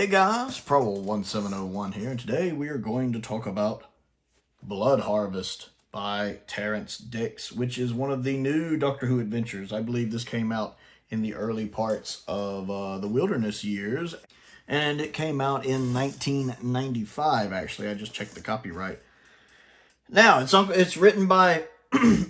Hey guys, Prowl1701 here, and today we are going to talk about Blood Harvest by Terrence Dicks, which is one of the new Doctor Who adventures. I believe this came out in the early parts of the Wilderness years, and it came out in 1995, actually. I just checked the copyright. Now, it's written by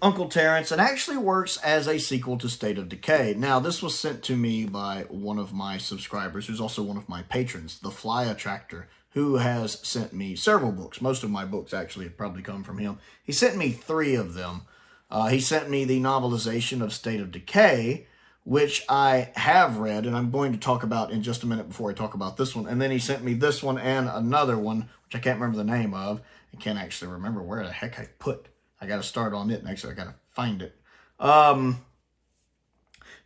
Uncle Terrence and actually works as a sequel to State of Decay. Now, this was sent to me by one of my subscribers, who's also one of my patrons, the Flyattractor, who has sent me several books. Most of my books actually have probably come from him. He sent me 3 of them. He sent me the novelization of State of Decay, which I have read, and I'm going to talk about in just a minute before I talk about this one. And then he sent me this one and another one, which I can't remember the name of. I can't actually remember where the heck I put. I got to start on it, and actually I got to find it. But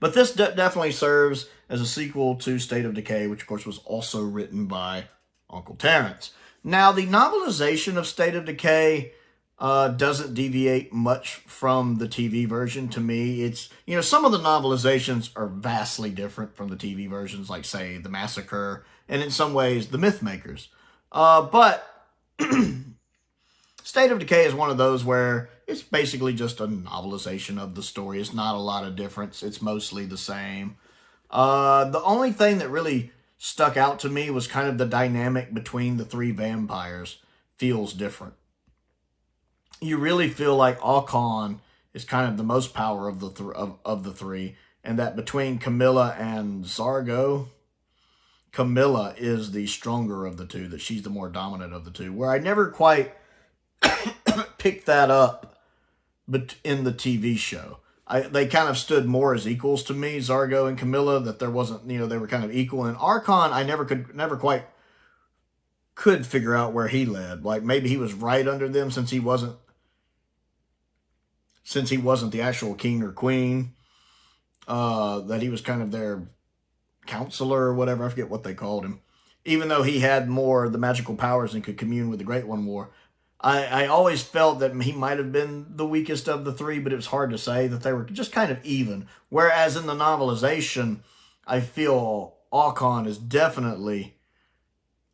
this definitely serves as a sequel to State of Decay, which of course was also written by Uncle Terrence. Now, the novelization of State of Decay doesn't deviate much from the TV version to me. It's, you know, some of the novelizations are vastly different from the TV versions, like, say, The Massacre, and in some ways, The Mythmakers. But State of Decay is one of those where it's basically just a novelization of the story. It's not a lot of difference. It's mostly the same. The only thing that really stuck out to me was kind of the dynamic between the 3 vampires feels different. You really feel like Alcon is kind of the most power of the 3, and that between Camilla and Zargo, Camilla is the stronger of the 2, that she's the more dominant of the 2, where I never quite picked that up but in the TV show. They kind of stood more as equals to me, Zargo and Camilla, that there wasn't, you know, they were kind of equal. And Archon, I never quite could figure out where he led. Like, maybe he was right under them since he wasn't the actual king or queen, that he was kind of their counselor or whatever. I forget what they called him. Even though he had more of the magical powers and could commune with the Great One more, I always felt that he might have been the weakest of the 3, but it was hard to say, that they were just kind of even. Whereas in the novelization, I feel Alcon is definitely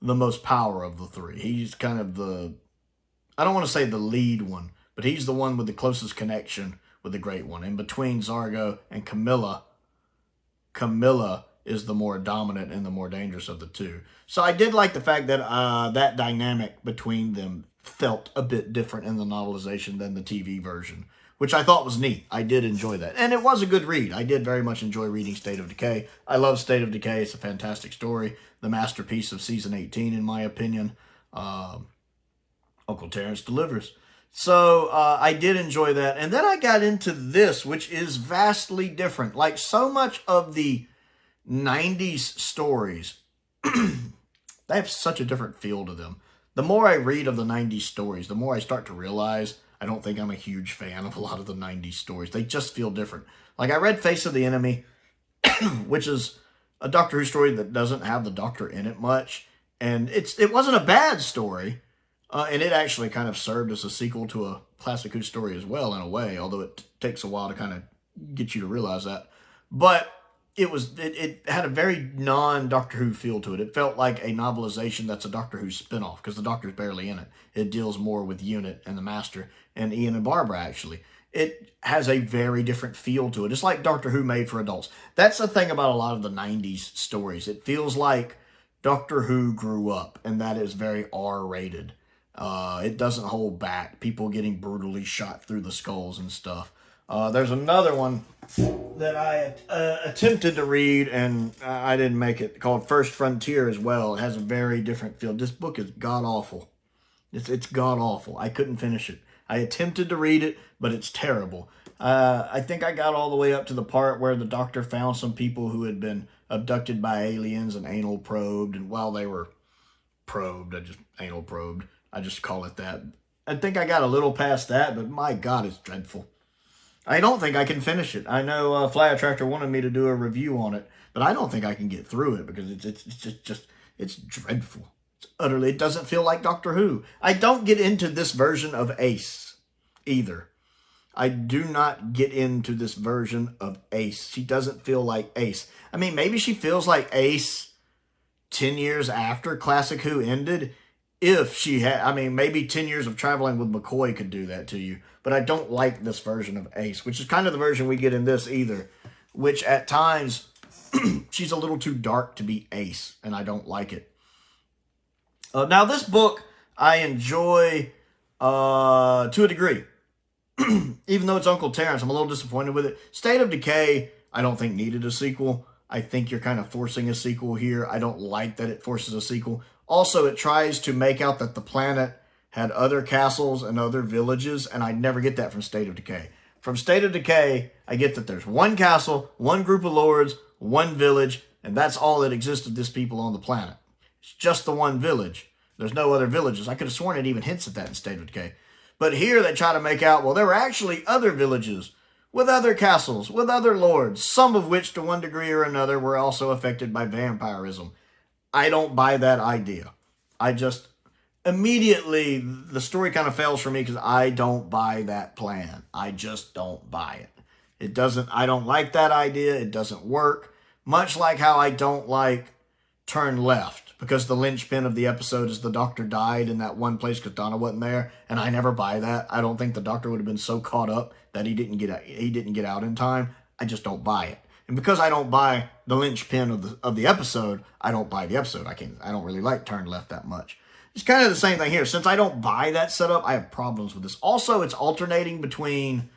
the most power of the 3. He's kind of the, I don't want to say the lead one, but he's the one with the closest connection with the Great One. In between Zargo and Camilla, Camilla is the more dominant and the more dangerous of the 2. So I did like the fact that that dynamic between them felt a bit different in the novelization than the TV version, which I thought was neat. I did enjoy that. And it was a good read. I did very much enjoy reading State of Decay. I love State of Decay. It's a fantastic story. The masterpiece of season 18, in my opinion. Uncle Terrence delivers. So I did enjoy that. And then I got into this, which is vastly different. Like so much of the 90s stories, they have such a different feel to them. The more I read of the 90s stories, the more I start to realize I don't think I'm a huge fan of a lot of the 90s stories. They just feel different. Like I read Face of the Enemy, which is a Doctor Who story that doesn't have the Doctor in it much. And it wasn't a bad story. And it actually kind of served as a sequel to a classic Who story as well, in a way, although it takes a while to kind of get you to realize that. But it had a very non-Doctor Who feel to it. It felt like a novelization that's a Doctor Who spinoff, because the Doctor's barely in it. It deals more with Unit and the Master, and Ian and Barbara, actually. It has a very different feel to it. It's like Doctor Who made for adults. That's the thing about a lot of the 90s stories. It feels like Doctor Who grew up, and that is very R-rated. It doesn't hold back. People getting brutally shot through the skulls and stuff. There's another one that I attempted to read, and I didn't make it, called First Frontier as well. It has a very different feel. This book is god-awful. It's god-awful. I couldn't finish it. I attempted to read it, but it's terrible. I think I got all the way up to the part where the Doctor found some people who had been abducted by aliens and anal probed, and while they were probed, anal probed, I just call it that. I think I got a little past that, but my God, it's dreadful. I don't think I can finish it. I know Flyattractor wanted me to do a review on it, but I don't think I can get through it because it's dreadful. It's utterly, it doesn't feel like Doctor Who. I don't get into this version of Ace either. I do not get into this version of Ace. She doesn't feel like Ace. I mean, maybe she feels like Ace 10 years after Classic Who ended. If she had, I mean, maybe 10 years of traveling with McCoy could do that to you. But I don't like this version of Ace, which is kind of the version we get in this either. Which at times, she's a little too dark to be Ace, and I don't like it. Now, this book, I enjoy to a degree. Even though it's Uncle Terrence, I'm a little disappointed with it. State of Decay, I don't think needed a sequel. I think you're kind of forcing a sequel here. I don't like that it forces a sequel. Also, it tries to make out that the planet had other castles and other villages, and I never get that from State of Decay. From State of Decay, I get that there's one castle, one group of lords, one village, and that's all that exists of this people on the planet. It's just the one village. There's no other villages. I could have sworn it even hints at that in State of Decay. But here they try to make out, well, there were actually other villages with other castles, with other lords, some of which to one degree or another were also affected by vampirism. I don't buy that idea. I just, immediately, the story kind of fails for me because I don't buy that plan. I just don't buy it. It doesn't, I don't like that idea. It doesn't work. Much like how I don't like Turn Left, because the linchpin of the episode is the doctor died in that one place because Donna wasn't there, and I never buy that. I don't think the doctor would have been so caught up that he didn't get out in time. I just don't buy it. And because I don't buy the linchpin of the episode, I don't buy the episode. I don't really like Turn Left that much. It's kind of the same thing here. Since I don't buy that setup, I have problems with this. Also, it's alternating between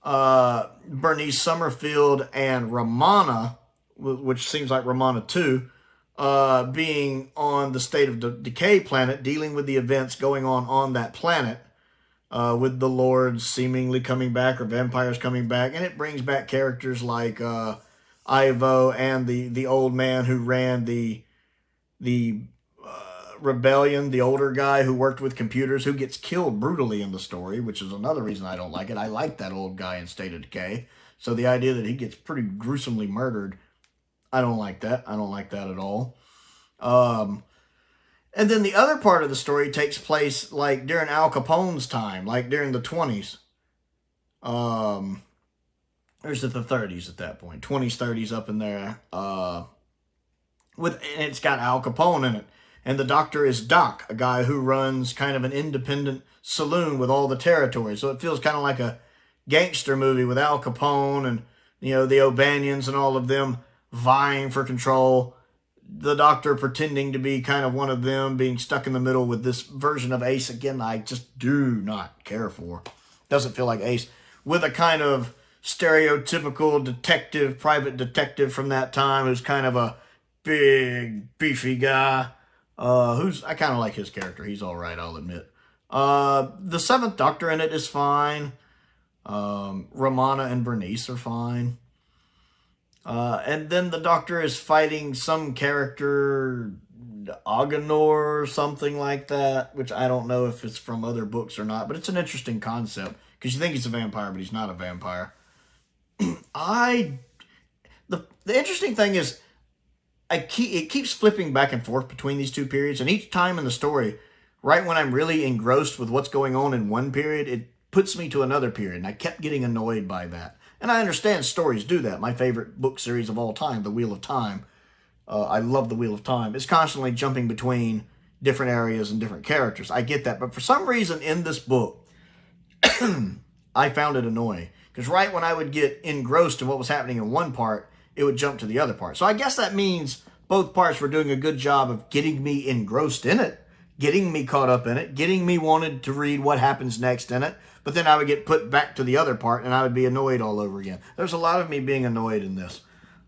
Bernice Summerfield and Romana, which seems like Romana 2, being on the State of Decay planet, dealing with the events going on that planet, with the lords seemingly coming back or vampires coming back. And it brings back characters like Ivo and the old man who ran the rebellion, the older guy who worked with computers, who gets killed brutally in the story, which is another reason I don't like it. I like that old guy in State of Decay. So the idea that he gets pretty gruesomely murdered, I don't like that. I don't like that at all. And then the other part of the story takes place like during Al Capone's time, like during the 20s. Or is it the 30s at that point? 20s, 30s up in there. And it's got Al Capone in it. And the doctor is Doc, a guy who runs kind of an independent saloon with all the territory. So it feels kind of like a gangster movie with Al Capone and, you know, the O'Banions and all of them vying for control. The doctor pretending to be kind of one of them, being stuck in the middle with this version of Ace. Again, I just do not care for. Doesn't feel like Ace. With a kind of stereotypical detective, private detective from that time, who's kind of a big, beefy guy. I kind of like his character. He's all right, I'll admit. The Seventh Doctor in it is fine. Romana and Bernice are fine. And then the Doctor is fighting some character, Agenor or something like that, which I don't know if it's from other books or not, but it's an interesting concept, because you think he's a vampire, but he's not a vampire. The interesting thing is, it keeps flipping back and forth between these two periods, and each time in the story, right when I'm really engrossed with what's going on in one period, it puts me to another period, and I kept getting annoyed by that. And I understand stories do that. My favorite book series of all time, The Wheel of Time, I love The Wheel of Time, is constantly jumping between different areas and different characters. I get that, but for some reason in this book, I found it annoying. Because right when I would get engrossed in what was happening in one part, it would jump to the other part. So I guess that means both parts were doing a good job of getting me engrossed in it, getting me caught up in it, getting me wanted to read what happens next in it. But then I would get put back to the other part, and I would be annoyed all over again. There's a lot of me being annoyed in this.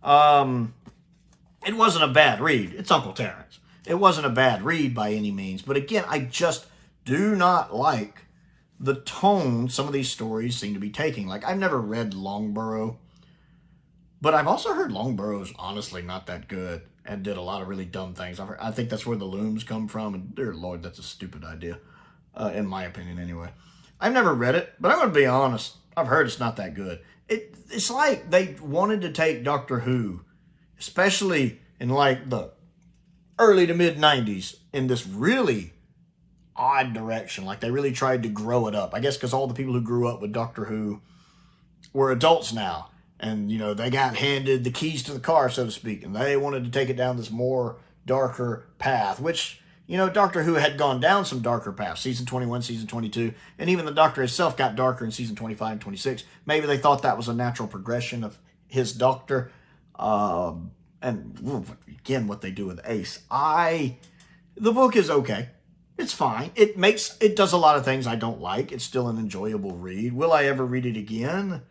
It wasn't a bad read. It's Uncle Terrence. It wasn't a bad read by any means. But again, I just do not like the tone some of these stories seem to be taking. Like, I've never read Longburrow, but I've also heard Longburrow's honestly not that good and did a lot of really dumb things. I think that's where the looms come from, and dear Lord, that's a stupid idea, in my opinion anyway. I've never read it, but I'm going to be honest. I've heard it's not that good. It's like they wanted to take Doctor Who, especially in like the early to mid 90s, in this really odd direction. Like they really tried to grow it up. I guess because all the people who grew up with Doctor Who were adults now. And, you know, they got handed the keys to the car, so to speak. And they wanted to take it down this more darker path, which, you know, Doctor Who had gone down some darker paths. Season 21, Season 22, and even the Doctor himself got darker in Season 25 and 26. Maybe they thought that was a natural progression of his Doctor. And again, what they do with Ace. The book is okay. It's fine. It does a lot of things I don't like. It's still an enjoyable read. Will I ever read it again?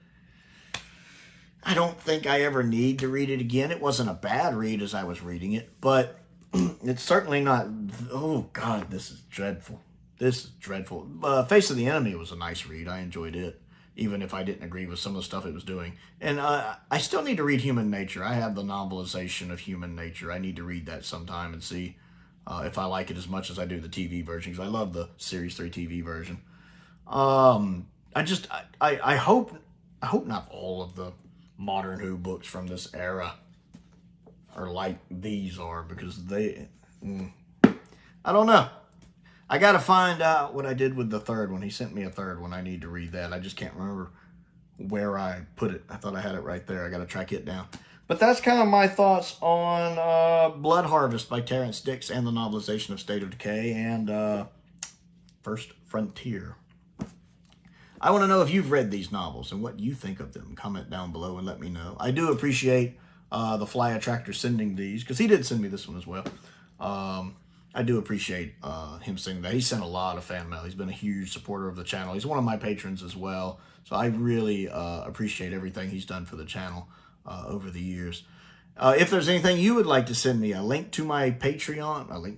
I don't think I ever need to read it again. It wasn't a bad read as I was reading it, but it's certainly not... Oh, God, this is dreadful. This is dreadful. Face of the Enemy was a nice read. I enjoyed it, even if I didn't agree with some of the stuff it was doing. And I still need to read Human Nature. I have the novelization of Human Nature. I need to read that sometime and see if I like it as much as I do the TV version, because I love the Series 3 TV version. I hope not all of the Modern Who books from this era are like these are, because they... I don't know. I got to find out what I did with the third one. He sent me a third one. I need to read that. I just can't remember where I put it. I thought I had it right there. I got to track it down. But that's kind of my thoughts on Blood Harvest by Terrence Dicks and the novelization of State of Decay and First Frontier. I want to know if you've read these novels and what you think of them. Comment down below and let me know. I do appreciate the Flyattractor sending these, because he did send me this one as well. I do appreciate him sending that. He sent a lot of fan mail. He's been a huge supporter of the channel. He's one of my patrons as well. So I really appreciate everything he's done for the channel over the years. If there's anything you would like to send me, a link to my Patreon,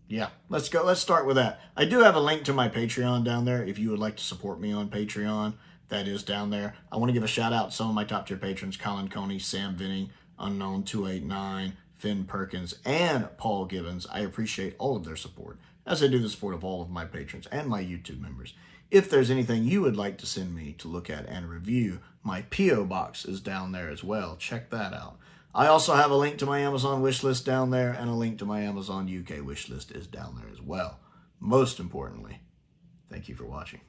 yeah, let's go. Let's start with that. I do have a link to my Patreon down there. If you would like to support me on Patreon, that is down there. I want to give a shout out to some of my top tier patrons: Colin Coney, Sam Venning, Unknown 289, Finn Perkins, and Paul Gibbons. I appreciate all of their support, as I do the support of all of my patrons and my YouTube members. If there's anything you would like to send me to look at and review, my P.O. box is down there as well. Check that out. I also have a link to my Amazon wishlist down there, and a link to my Amazon UK wishlist is down there as well. Most importantly, thank you for watching.